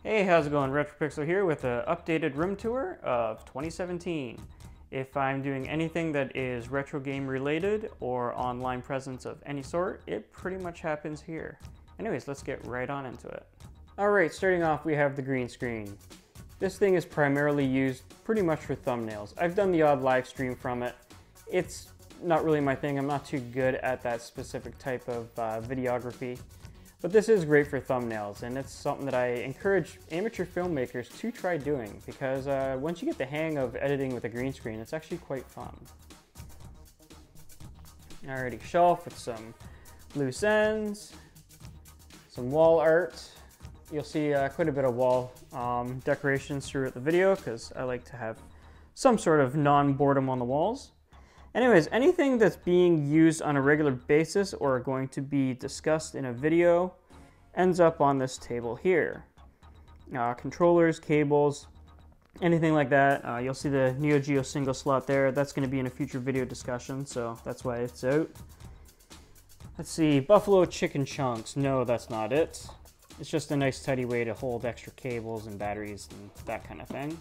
Hey, how's it going? RetroPixel here with an updated room tour of 2017. If I'm doing anything that is retro game related or online presence of any sort, it pretty much happens here. Anyways, let's get right on into it. Alright, starting off we have the green screen. This thing is primarily used pretty much for thumbnails. I've done the odd live stream from it. It's not really my thing. I'm not too good at that specific type of videography. But this is great for thumbnails, and it's something that I encourage amateur filmmakers to try doing, because once you get the hang of editing with a green screen, it's actually quite fun. Alrighty, shelf with some loose ends, some wall art. You'll see quite a bit of wall decorations throughout the video, because I like to have some sort of non-boredom on the walls. Anyways, anything that's being used on a regular basis or going to be discussed in a video ends up on this table here. Controllers, cables, anything like that. You'll see the Neo Geo single slot there. That's going to be in a future video discussion, so that's why it's out. Let's see, buffalo chicken chunks. No, that's not it. It's just a nice tidy way to hold extra cables and batteries and that kind of thing.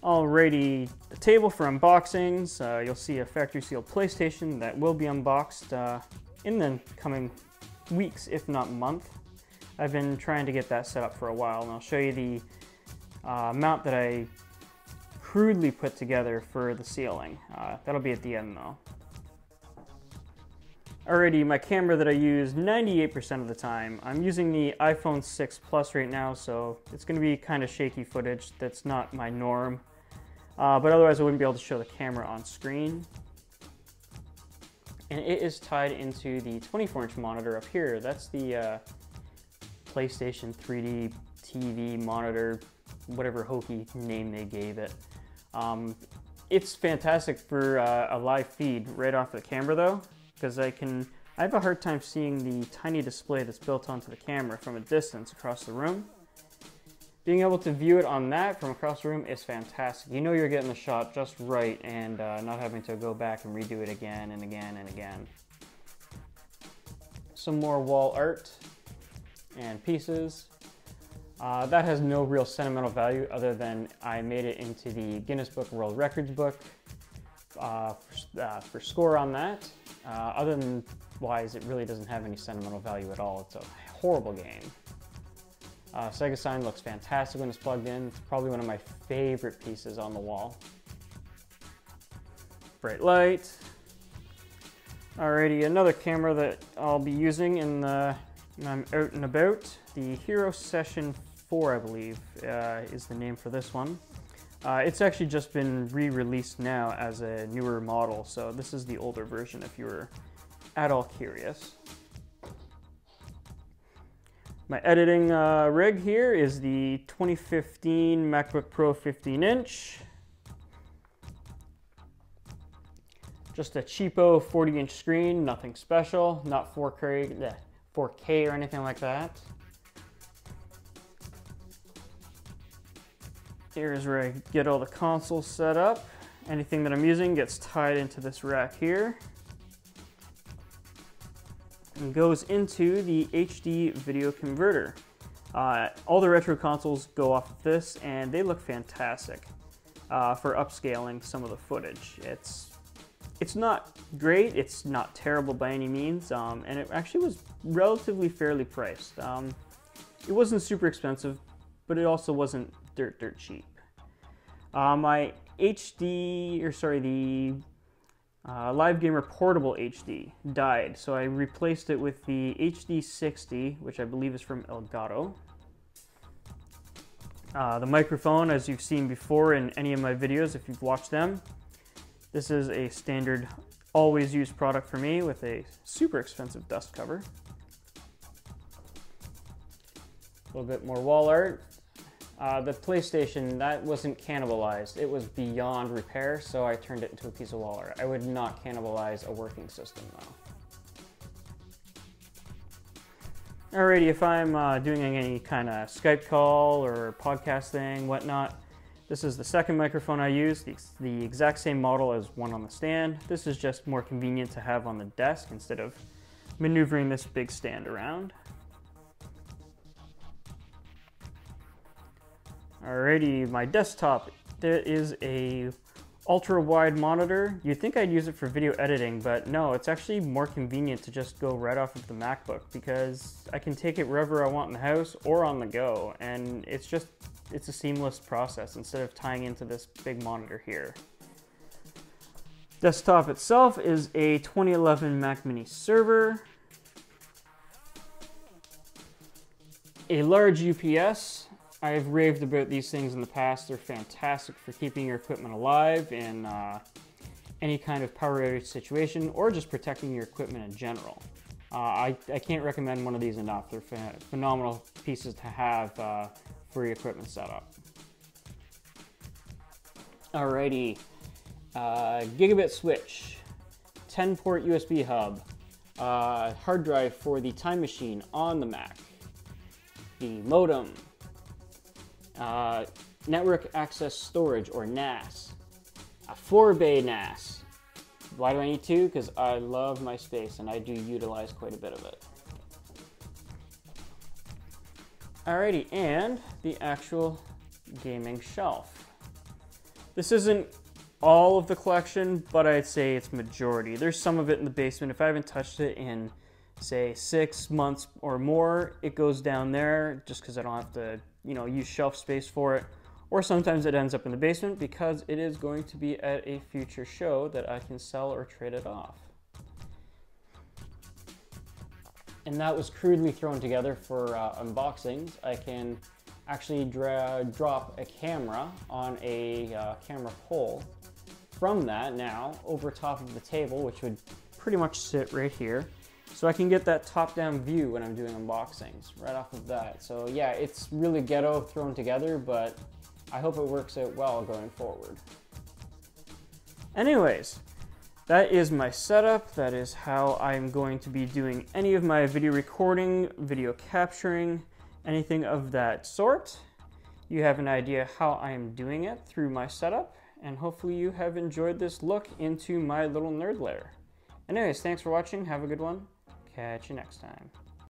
Alrighty, the table for unboxings. You'll see a factory sealed PlayStation that will be unboxed in the coming weeks, if not month. I've been trying to get that set up for a while, and I'll show you the mount that I crudely put together for the sealing. That'll be at the end though. Alrighty, my camera that I use 98% of the time. I'm using the iPhone 6 Plus right now, so it's going to be kind of shaky footage. That's not my norm. But otherwise I wouldn't be able to show the camera on screen. And it is tied into the 24-inch monitor up here. That's the PlayStation 3D TV monitor, whatever hokey name they gave it. It's fantastic for a live feed right off the camera though, because I have a hard time seeing the tiny display that's built onto the camera from a distance across the room. Being able to view it on that from across the room is fantastic. You know you're getting the shot just right, and not having to go back and redo it again and again and again. Some more wall art and pieces. That has no real sentimental value other than I made it into the Guinness Book of World Records book for score on that. Other than wise, it really doesn't have any sentimental value at all. It's a horrible game. Sega sign looks fantastic when it's plugged in. It's probably one of my favorite pieces on the wall. Bright light. Alrighty, another camera that I'll be using when I'm out and about. The Hero Session 4, I believe, is the name for this one. It's actually just been re-released now as a newer model, so this is the older version if you were at all curious. My editing rig here is the 2015 MacBook Pro 15-inch. Just a cheapo 40-inch screen, nothing special, not 4K or anything like that. Here's where I get all the consoles set up. Anything that I'm using gets tied into this rack here and goes into the HD video converter. All the retro consoles go off of this, and they look fantastic for upscaling some of the footage. It's not great, it's not terrible by any means, and it actually was relatively fairly priced. It wasn't super expensive, but it also wasn't dirt cheap. My Live Gamer Portable HD died, so I replaced it with the HD 60, which I believe is from Elgato. The microphone, as you've seen before in any of my videos, if you've watched them, this is a standard, always used product for me with a super expensive dust cover. A little bit more wall art. The PlayStation, that wasn't cannibalized. It was beyond repair, so I turned it into a piece of wall art. I would not cannibalize a working system, though. Alrighty, if I'm doing any kind of Skype call or podcast thing, whatnot, this is the second microphone I use, the exact same model as one on the stand. This is just more convenient to have on the desk instead of maneuvering this big stand around. Alrighty, my desktop. There is a ultra wide monitor. You'd think I'd use it for video editing, but no, it's actually more convenient to just go right off of the MacBook because I can take it wherever I want in the house or on the go, and it's a seamless process instead of tying into this big monitor here. Desktop itself is a 2011 Mac Mini server, a large UPS. I've raved about these things in the past. They're fantastic for keeping your equipment alive in any kind of power outage situation or just protecting your equipment in general. I can't recommend one of these enough. They're phenomenal pieces to have for your equipment setup. Alrighty, gigabit switch, 10-port USB hub, hard drive for the Time Machine on the Mac, the modem, network access storage or NAS, a 4-bay NAS. Why do I need two? Because I love my space and I do utilize quite a bit of it. Alrighty, and the actual gaming shelf. This isn't all of the collection, but I'd say it's majority. There's some of it in the basement. If I haven't touched it in, say, 6 months or more, it goes down there just because I don't have to, use shelf space for it. Or sometimes it ends up in the basement because it is going to be at a future show that I can sell or trade it off. And that was crudely thrown together for unboxings. I can actually drop a camera on a camera pole from that now over top of the table, which would pretty much sit right here. So I can get that top-down view when I'm doing unboxings right off of that. So yeah, it's really ghetto thrown together, but I hope it works out well going forward. Anyways, that is my setup. That is how I'm going to be doing any of my video recording, video capturing, anything of that sort. You have an idea how I am doing it through my setup, and hopefully you have enjoyed this look into my little nerd lair. Anyways, thanks for watching. Have a good one. Catch you next time.